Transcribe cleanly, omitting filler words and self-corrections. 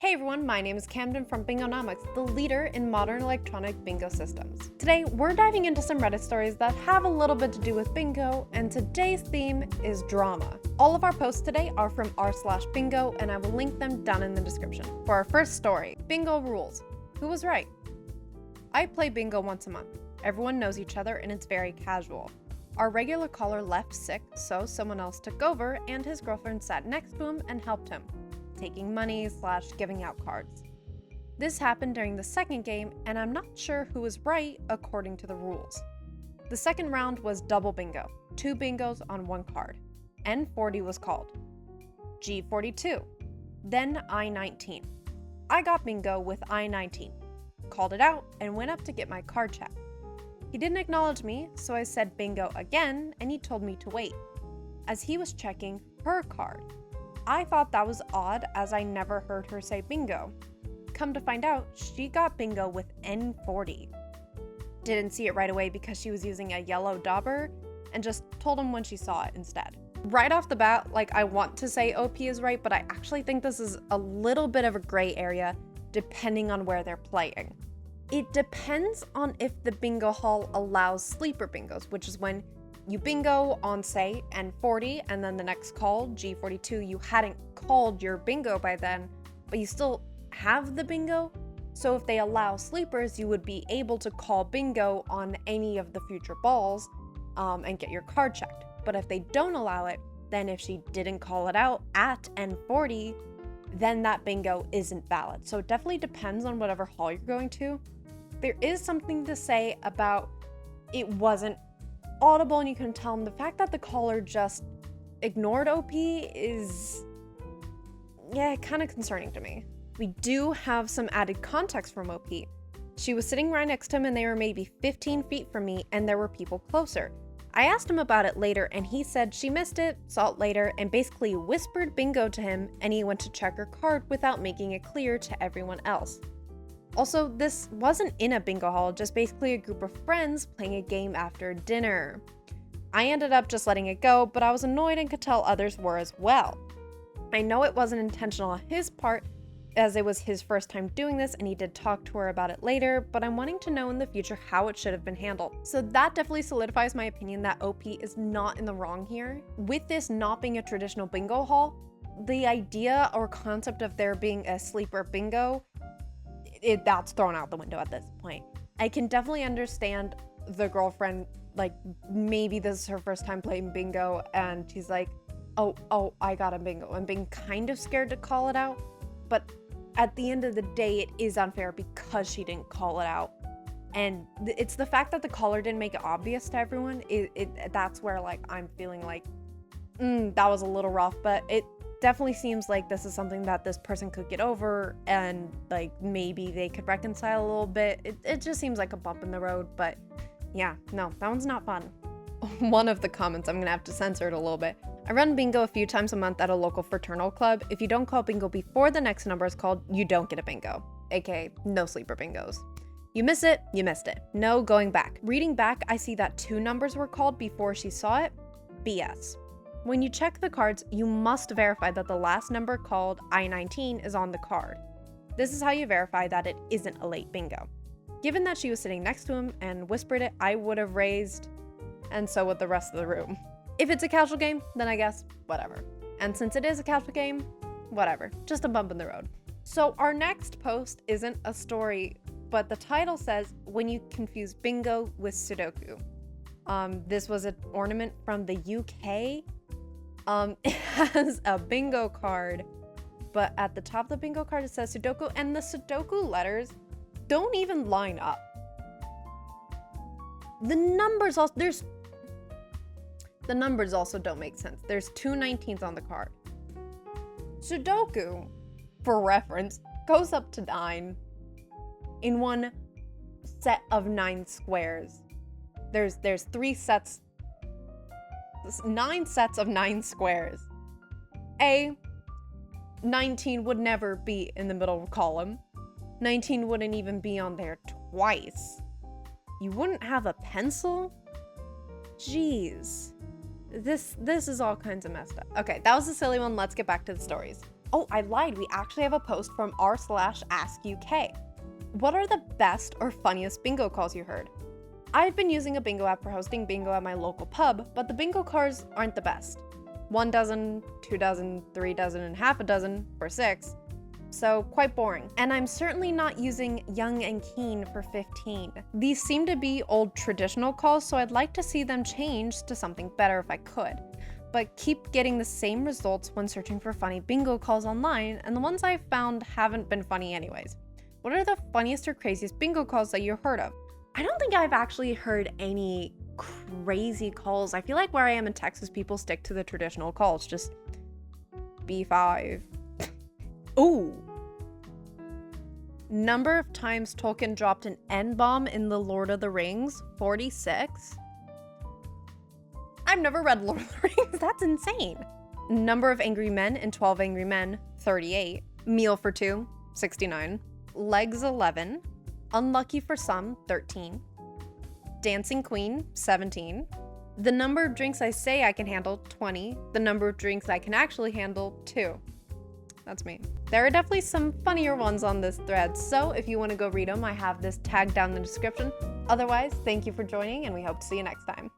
Hey everyone, my name is Camden from Bingonomics, the leader in modern electronic bingo systems. Today, we're diving into some Reddit stories that have a little bit to do with bingo, and today's theme is drama. All of our posts today are from r/bingo, and I will link them down in the description. For our first story, bingo rules. Who was right? I play bingo once a month. Everyone knows each other and it's very casual. Our regular caller left sick, so someone else took over, and his girlfriend sat next to him and helped him, taking money / giving out cards. This happened during the second game, and I'm not sure who was right according to the rules. The second round was double bingo, 2 bingos on 1 card. N40 was called. G42. Then I19. I got bingo with I19, called it out, and went up to get my card checked. He didn't acknowledge me, so I said bingo again, and he told me to wait, as he was checking her card. I thought that was odd, as I never heard her say bingo. Come to find out, she got bingo with N40. Didn't see it right away because she was using a yellow dauber, and just told him when she saw it instead. Right off the bat, I want to say OP is right, but I actually think this is a little bit of a gray area depending on where they're playing. It depends on if the bingo hall allows sleeper bingos, which is when you bingo on, say, N40, and then the next call, G42, you hadn't called your bingo by then, but you still have the bingo. So if they allow sleepers, you would be able to call bingo on any of the future balls and get your card checked. But if they don't allow it, then if she didn't call it out at N40, then that bingo isn't valid. So it definitely depends on whatever hall you're going to. There is something to say about it wasn't audible and you can tell them. The fact that the caller just ignored OP is, kind of concerning to me. We do have some added context from OP. She was sitting right next to him and they were maybe 15 feet from me and there were people closer. I asked him about it later and he said she missed it, saw it later, and basically whispered bingo to him, and he went to check her card without making it clear to everyone else. Also, this wasn't in a bingo hall, just basically a group of friends playing a game after dinner. I ended up just letting it go, but I was annoyed and could tell others were as well. I know it wasn't intentional on his part, as it was his first time doing this and he did talk to her about it later, but I'm wanting to know in the future how it should have been handled. So that definitely solidifies my opinion that OP is not in the wrong here. With this not being a traditional bingo hall, the idea or concept of there being a sleeper bingo, that's thrown out the window at this point. I can definitely understand the girlfriend, maybe this is her first time playing bingo and she's like, oh, I got a bingo, and being kind of scared to call it out. But at the end of the day, it is unfair because she didn't call it out. And it's the fact that the caller didn't make it obvious to everyone. That's where I'm feeling that was a little rough, but it definitely seems like this is something that this person could get over and maybe they could reconcile a little bit. It just seems like a bump in the road, but yeah, no, that one's not fun. One of the comments, I'm gonna have to censor it a little bit. I run bingo a few times a month at a local fraternal club. If you don't call bingo before the next number is called, you don't get a bingo, aka no sleeper bingos. You miss it, you missed it. No going back. Reading back, I see that 2 numbers were called before she saw it. BS. When you check the cards, you must verify that the last number called I19 is on the card. This is how you verify that it isn't a late bingo. Given that she was sitting next to him and whispered it, I would have raised, and so would the rest of the room. If it's a casual game, then I guess whatever. And since it is a casual game, whatever, just a bump in the road. So our next post isn't a story, but the title says, when you confuse bingo with Sudoku. This was an ornament from the UK. It has a bingo card, but at the top of the bingo card it says Sudoku, and the Sudoku letters don't even line up. The numbers also don't make sense. There's 2 19s on the card. Sudoku, for reference, goes up to 9 in one set of 9 squares. There's 3 sets, 9 sets of 9 squares. 19 would never be in the middle column. 19 wouldn't even be on there twice. You wouldn't have a pencil? Jeez. This is all kinds of messed up. Okay, that was a silly one. Let's get back to the stories. Oh, I lied. We actually have a post from r/AskUK. What are the best or funniest bingo calls you heard? I've been using a bingo app for hosting bingo at my local pub, but the bingo calls aren't the best. 1 dozen, 2 dozen, 3 dozen, and half a dozen for 6. So quite boring. And I'm certainly not using Young and Keen for 15. These seem to be old traditional calls, so I'd like to see them changed to something better if I could. But keep getting the same results when searching for funny bingo calls online, and the ones I've found haven't been funny anyways. What are the funniest or craziest bingo calls that you've heard of? I don't think I've actually heard any crazy calls. I feel like where I am in Texas, people stick to the traditional calls, just B5. Ooh. Number of times Tolkien dropped an N-bomb in The Lord of the Rings, 46. I've never read Lord of the Rings, that's insane. Number of angry men in 12 Angry Men, 38. Meal for 2, 69. Legs, 11. Unlucky for some, 13. Dancing Queen, 17. The number of drinks I say I can handle, 20. The number of drinks I can actually handle, 2. That's me. There are definitely some funnier ones on this thread, so if you want to go read them, I have this tagged down in the description. Otherwise, thank you for joining, and we hope to see you next time.